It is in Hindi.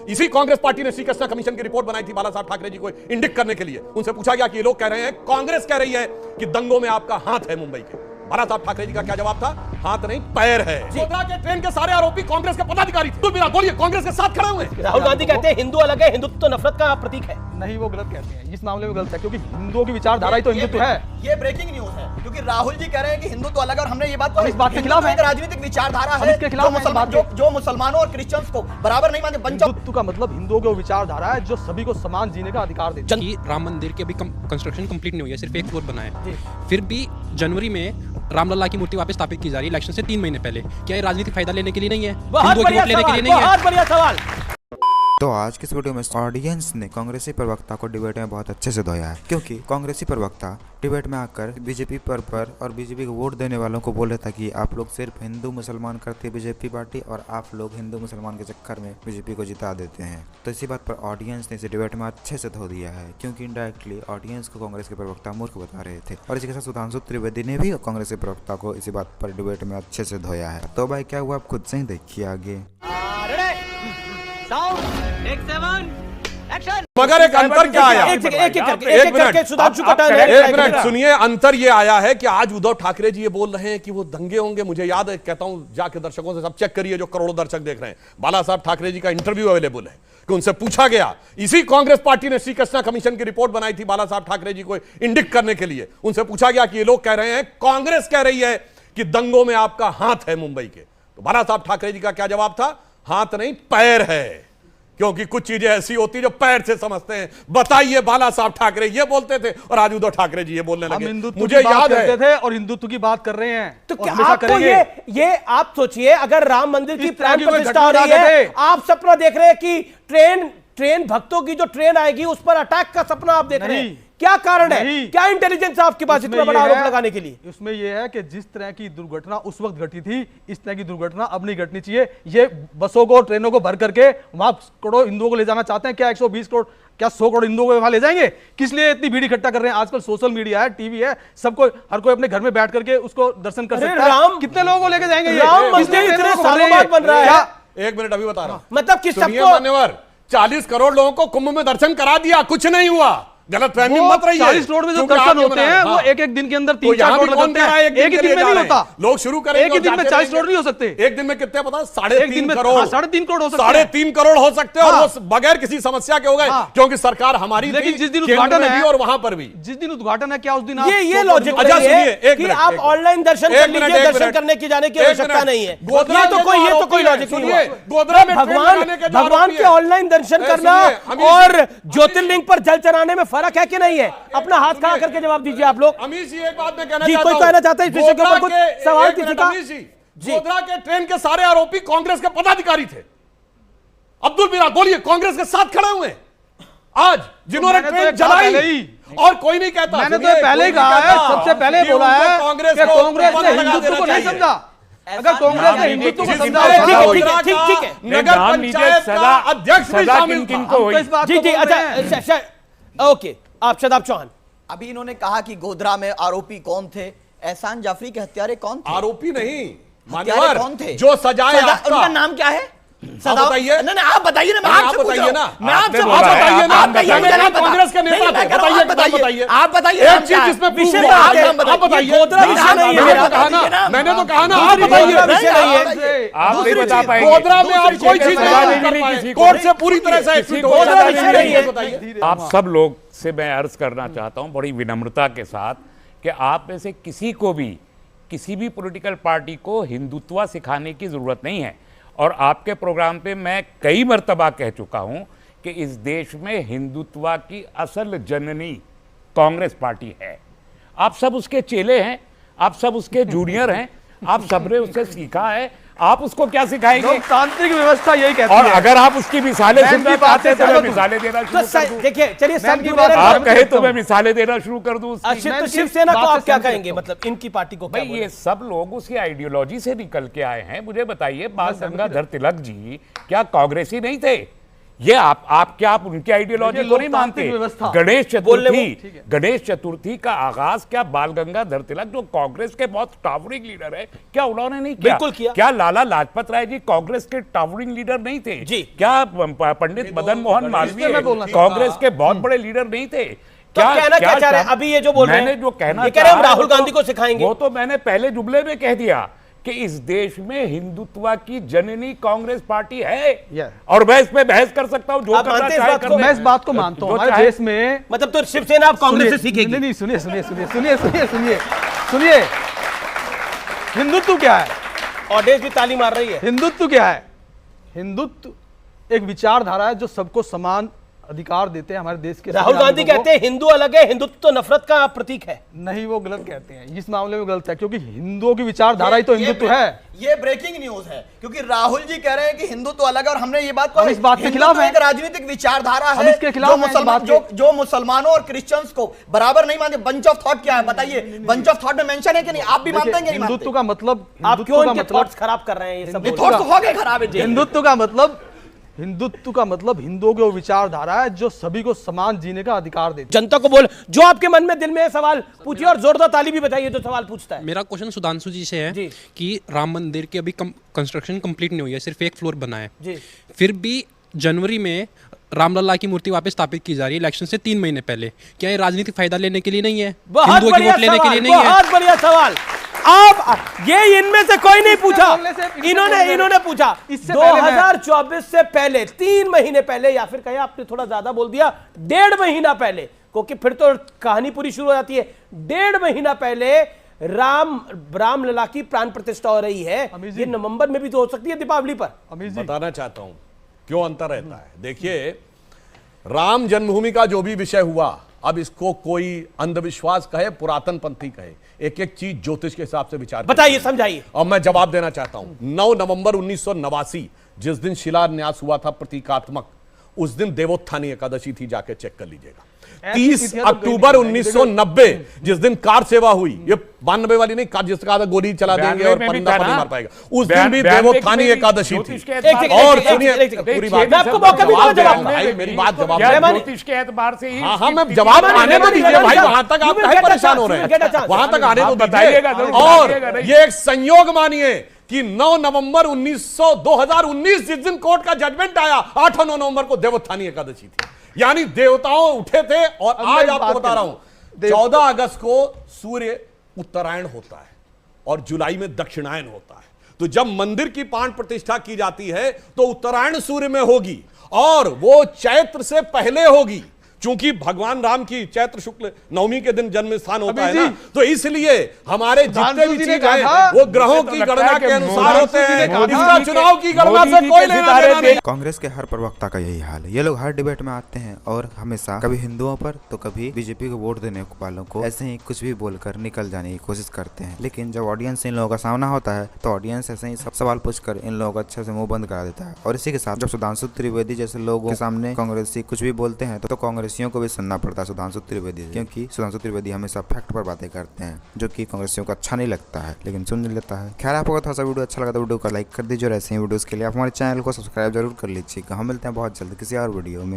इसी कांग्रेस पार्टी ने श्री कृष्णा कमीशन की रिपोर्ट बनाई थी बाला साहब ठाकरे जी को इंडिक्ट करने के लिए। उनसे पूछा गया कि ये लोग कह रहे हैं, कांग्रेस कह रही है कि दंगों में आपका हाथ है मुंबई के। बाला साहब ठाकरे जी का क्या जवाब था? हाथ नहीं, पैर है। गोधरा के ट्रेन के सारे आरोपी कांग्रेस के पदाधिकारी थे। बिना बोलिए, कांग्रेस के साथ खड़े हुए। राहुल गांधी कहते हैं हिंदू अलग है, हिंदुत्व तो नफरत का प्रतीक है। नहीं, वो गलत कहते हैं, इस मामले में गलत है, क्योंकि हिंदुओं की विचारधारा ही तो हिंदुत्व है। ये ब्रेकिंग न्यूज है, क्योंकि राहुल जी कह रहे हैं कि हिंदू तो अलग है और हमने ये बात इस बात के खिलाफ है। राजनीतिक विचारधारा है इसके खिलाफ जो मुसलमानों और क्रिश्चियंस को बराबर नहीं मानते। हिंदुत्व का मतलब हिंदुओं की विचारधारा है जो सभी को समान जीने का अधिकार देती है। राम मंदिर की अभी कंस्ट्रक्शन कंप्लीट नहीं हुई है, सिर्फ एक फ्लोर बना है, फिर भी जनवरी में रामलला की मूर्ति वापस स्थापित की जा रही है इलेक्शन से 3 महीने पहले। क्या ये राजनीतिक फायदा लेने के लिए नहीं है? बहुत बढ़िया सवाल। तो आज के इस वीडियो में ऑडियंस ने कांग्रेसी प्रवक्ता को डिबेट में बहुत अच्छे से धोया है, क्योंकि कांग्रेसी प्रवक्ता डिबेट में आकर बीजेपी पर और बीजेपी को वोट देने वालों को बोल रहा था कि आप लोग सिर्फ हिंदू मुसलमान करती है बीजेपी पार्टी और आप लोग हिंदू मुसलमान के चक्कर में बीजेपी को जिता देते हैं। तो इसी बात पर ऑडियंस ने इसे डिबेट में अच्छे से धो दिया है, क्योंकि इनडायरेक्टली ऑडियंस को कांग्रेस के प्रवक्ता मूर्ख बता रहे थे। और इसी के साथ सुधांशु त्रिवेदी ने भी कांग्रेसी प्रवक्ता को इसी बात पर डिबेट में अच्छे से धोया है। तो भाई क्या हुआ, आप खुद से ही देखिए आगे। मगर एक अंतर क्या आया? एक मिनट सुनिए, अंतर ये आया है कि आज उद्धव ठाकरे जी ये बोल रहे हैं कि वो दंगे होंगे। मुझे याद है, कहता हूं जाके दर्शकों से सब चेक करिए जो करोड़ों दर्शक देख रहे हैं। बाला साहब ठाकरे जी का इंटरव्यू अवेलेबल है कि उनसे पूछा गया, इसी कांग्रेस पार्टी ने श्री कृष्णा कमीशन की रिपोर्ट बनाई थी बाला साहब ठाकरे जी को इंडिक्ट करने के लिए। उनसे पूछा गया कि ये लोग कह रहे हैं, कांग्रेस कह रही है कि दंगों में आपका हाथ है मुंबई के। तो बाला साहब ठाकरे जी का क्या जवाब था? हाथ नहीं, पैर है। क्योंकि कुछ चीजें ऐसी होती जो पैर से समझते हैं। बताइए, बाला साहब ठाकरे ये बोलते थे और आज उद्धव ठाकरे जी ये बोलने लगे। मुझे याद है थे और हिंदुत्व की बात कर रहे हैं, तो क्या आपको ये आप सोचिए, अगर राम मंदिर की प्राण प्रतिष्ठा हो रही है, आप सपना देख रहे हैं कि ट्रेन भक्तों की जो ट्रेन आएगी उस पर अटैक का सपना आप देख रहे हैं। क्या कारण है? क्या इंटेलिजेंस है आपके पास इतना बड़ा आरोप लगाने के लिए? उसमें यह है कि जिस तरह की दुर्घटना उस वक्त घटी थी, इस तरह की दुर्घटना अब नहीं घटनी चाहिए। ये बसों को, ट्रेनों को भर करके वहां करोड़ों हिंदुओं को ले जाना चाहते हैं। क्या 120 करोड़, क्या 100 करोड़ हिंदुओं को वहां ले जाएंगे? किस लिए इतनी भीड़ इकट्ठा कर रहे हैं? आजकल सोशल मीडिया है, टीवी है, सबको, हर कोई अपने घर में बैठ करके उसको दर्शन कर सकता है। कितने लोगों को लेके जाएंगे? राम मंदिर इतने सालों बाद बन रहा है। एक मिनट, अभी बता रहा हूं। मतलब कि सबको मान्यवर 40 करोड़ लोगों को कुंभ में दर्शन करा दिया, कुछ नहीं हुआ। गलत फहमी मत रही है। 40 करोड़ में जो दर्शन होते हैं वो एक दिन के अंदर 3-4 करोड़ लगते हैं। एक ही दिन में नहीं होता। लोग शुरू करेंगे, एक ही दिन में 40 करोड़ नहीं हो सकते। एक दिन में कितने पता? 3.5 करोड़। 3.5 करोड़ हो सकते हैं। 3.5 करोड़ हो सकते हैं, और वो बगैर किसी समस्या के हो गए, क्योंकि सरकार हमारी। लेकिन जिस दिन उद्घाटन है और वहां पर भी जिस दिन उद्घाटन है, क्या उस दिन ये लॉजिक कि आप ऑनलाइन दर्शन कर लीजिए, दर्शन करने की जाने की आवश्यकता नहीं है। ये तो कोई लॉजिक नहीं है। भगवान के ऑनलाइन दर्शन करना और ज्योतिर्लिंग पर जल चढ़ाने में फर्क है कि नहीं है? अपना हाथ खड़ा करके जवाब दीजिए आप लोग। अमीश जी, एक बात मैं कहना जी, चाहता हूं। कोई कहना चाहता है इस विषय के ऊपर कुछ सवाल? किसी का? गोधरा के ट्रेन के सारे आरोपी कांग्रेस के पदाधिकारी थे। अब्दुल बिलाल, बोलिए, कांग्रेस के साथ खड़े हुए आज, जिन्होंने ट्रेन जलाई, और कोई नहीं कहता। मैंने तो पहले ही कहा है, सबसे पहले बोला है कि कांग्रेस ने हिंदुत्व को नहीं समझा। अगर कांग्रेस ने हिंदुत्व को समझा, ठीक है, नगर पंचायत का अध्यक्ष भी शामिल था। जी, अच्छा, ओके, आप शदाब चौहान। अभी इन्होंने कहा कि गोधरा में आरोपी कौन थे? एहसान जाफरी के हत्यारे कौन थे? आरोपी नहीं, हत्यारे कौन थे? जो सजाए उनका नाम क्या है? बताइए। नहीं, आप बताइए ना। आप बताइए ना। मैं आपसे बताइए ना। कांग्रेस के नेता बताइए। आप बताइए एक चीज जिसमें आप बताइए। मैंने तो कहा ना, आप बताइए। आप नहीं बता पाएंगे। गोधरा में आप कोई चीज नहीं, कोर्ट से पूरी तरह से। आप सब लोग से मैं अर्ज करना चाहता हूं बड़ी विनम्रता के साथ कि आप में से किसी को भी, किसी भी पॉलिटिकल पार्टी को हिंदुत्व सिखाने की जरूरत नहीं है। और आपके प्रोग्राम पे मैं कई मर्तबा कह चुका हूं कि इस देश में हिंदुत्व की असल जननी कांग्रेस पार्टी है। आप सब उसके चेले हैं, आप सब उसके जूनियर हैं, आप सबने उससे सीखा है। आप उसको क्या सिखाएंगे? लोकतांत्रिक व्यवस्था यही कहती है। और अगर आप उसकी मिसालें सुनना चाहते हैं तो मैं मिसालें देना शुरू कर दूं। देखिए, चलिए, आप कहे तो मैं मिसालें देना शुरू कर दूं। तो शिवसेना को आप क्या कहेंगे? मतलब इनकी पार्टी को भाई, ये सब लोग उसी आइडियोलॉजी से निकल के आए हैं। मुझे बताइए, बाल गंगाधर तिलक जी क्या कांग्रेसी नहीं थे? ये आप क्या आप उनकी आइडियोलॉजी को नहीं मानते? व्यवस्था। गणेश चतुर्थी का आगाज क्या बाल गंगाधर तिलक जो कांग्रेस के बहुत टावरिंग लीडर है, क्या उन्होंने नहीं किया? बिल्कुल किया। क्या लाला लाजपत राय जी कांग्रेस के टावरिंग लीडर नहीं थे जी? क्या पंडित मदन मोहन मालवीय कांग्रेस के बहुत बड़े लीडर नहीं थे? तो कहना क्या चाह रहे हैं अभी ये जो बोल रहे हैं? मैंने जो कहना ये कह रहे हैं हम राहुल गांधी को सिखाएंगे। वो तो मैंने पहले जुमले में कह दिया कि इस देश में हिंदुत्व की जननी कांग्रेस पार्टी है और मैं इस पे बहस कर सकता हूं, जो करना चाहे कर ले। मैं इस बात को मानता हूं, हमारे देश में मतलब तो शिवसेना आप कांग्रेस से सीखेगी? नहीं, सुनिए, हिंदुत्व क्या है? ऑडियंस भी ताली मार रही है। हिंदुत्व क्या है? हिंदुत्व एक विचारधारा है जो सबको समान अधिकार देते हैं हमारे देश के। राहुल गांधी कहते हैं हिंदू अलग है, हिंदुत्व तो नफरत का प्रतीक है। नहीं, वो गलत कहते हैं, इस मामले में गलत है, क्योंकि हिंदुओं की विचारधारा ही तो हिंदुत्व है। ये ब्रेकिंग न्यूज है, क्योंकि राहुल जी कह रहे हैं कि हिंदू तो अलग है और हमने ये बात हम इस बात के खिलाफ हैं। एक राजनीतिक विचारधारा हम है इसके खिलाफ जो मुसलमानों और क्रिश्चियंस को बराबर नहीं मानते। बंच ऑफ थॉट क्या है बताइए? बंच ऑफ थॉट में मेंशन है कि नहीं? आप भी मानते हैं? हिंदुत्व का मतलब, आप क्यों इनके थॉट्स खराब कर रहे हैं? ये सब थॉट्स हो गए खराब है। हिंदुत्व का मतलब हिंदुओं की विचारधारा है जो सभी को समान जीने का अधिकार देती है। जनता को बोल, जो आपके मन में दिल में सवाल पूछिए और जोरदार ताली भी बताइए जो सवाल पूछता है। मेरा क्वेश्चन सुधांशु जी से है कि राम मंदिर की अभी कंस्ट्रक्शन कंप्लीट नहीं हुई है, सिर्फ एक फ्लोर बना है जी। फिर भी जनवरी में रामलला की मूर्ति वापस स्थापित की जा रही है इलेक्शन से 3 महीने पहले। क्या ये राजनीतिक फायदा लेने के लिए नहीं है? हिंदुओं की वोट लेने के लिए नहीं है? बहुत बढ़िया सवाल। आप ये इनमें से कोई नहीं पूछा, इन्होंने पूछा। 2024 से पहले 3 महीने पहले, या फिर कहे आपने थोड़ा ज्यादा बोल दिया 1.5 महीना पहले, क्योंकि फिर तो कहानी पूरी शुरू हो जाती है। 1.5 महीना पहले रामलला की प्राण प्रतिष्ठा हो रही है। ये नवंबर में भी तो हो सकती है, दीपावली पर। बताना चाहता हूं क्यों अंतर रहता है। देखिए, राम जन्मभूमि का जो भी विषय हुआ, अब इसको कोई अंधविश्वास कहे, पुरातन पंथी कहे, एक एक चीज ज्योतिष के हिसाब से विचार बताइए, समझाइए। और मैं जवाब देना चाहता हूं। 9 नवंबर 1989 जिस दिन शिलान्यास हुआ था प्रतीकात्मक, उस दिन देवोत्थानी एकादशी थी, जाके चेक कर लीजिएगा। 30 अक्टूबर 1990 जिस दिन कार सेवा हुई, ये 92 वाली नहीं, कार जिसका गोली चला देंगे और परिंदा नहीं मार पाएगा, उस दिन भी देवोत्थानी एकादशी थी। और सुनिए पूरी बात, मैं आपको मौका भी दूंगा जवाब। भाई मेरी बात जवाब, ज्योतिष के एतबार से ही। हाँ, मैं जवाब आने तो दीजिए भाई, वहां तक आप काहे परेशान हो रहे हैं, वहां तक आने तो बताइएगा। और ये एक संयोग मानिए कि 9 नवंबर 2019 जिस दिन कोर्ट का जजमेंट आया, 8 और 9 नवंबर को देवोत्थानी एकादशी थी, यानी देवताओं उठे थे। और आज आपको बता रहा हूं 14 अगस्त को सूर्य उत्तरायण होता है और जुलाई में दक्षिणायन होता है। तो जब मंदिर की प्राण प्रतिष्ठा की जाती है तो उत्तरायण सूर्य में होगी और वो चैत्र से पहले होगी, चूंकि भगवान राम की चैत्र शुक्ल नवमी के दिन जन्म स्थान होता है ना, तो इसलिए हमारे जितने भी चीज है वो ग्रहों की गणना के अनुसार होते हैं। इसका चुनाव की गणना से कोई लेना देना नहीं। कांग्रेस के हर प्रवक्ता का यही हाल है। ये लोग हर डिबेट में आते हैं और हमेशा कभी हिंदुओं पर तो कभी बीजेपी को वोट देने वालों को ऐसे ही कुछ भी बोलकर निकल जाने की कोशिश करते हैं। लेकिन जब ऑडियंस इन लोगों का सामना होता है तो ऑडियंस ऐसे ही सब सवाल पूछकर इन लोगों को अच्छे से मुंह बंद करा देता है। और इसी के साथ जब सुधांशु त्रिवेदी जैसे लोगों के सामने कांग्रेसी कुछ भी बोलते हैं तो कांग्रेसियों को भी सुनना पड़ता है सुधांशु त्रिवेदी, क्योंकि सुधांशु त्रिवेदी हमेशा फैक्ट पर बातें करते हैं जो कि कांग्रेसियों को अच्छा नहीं लगता है, लेकिन सुन लेता है। खैर, आपको थोड़ा सा वीडियो अच्छा लगा तो वीडियो को लाइक कर दीजिए और ऐसे ही वीडियोस के लिए आप हमारे चैनल को सब्सक्राइब जरूर कर लीजिएगा। हम मिलते हैं बहुत जल्द किसी और वीडियो में।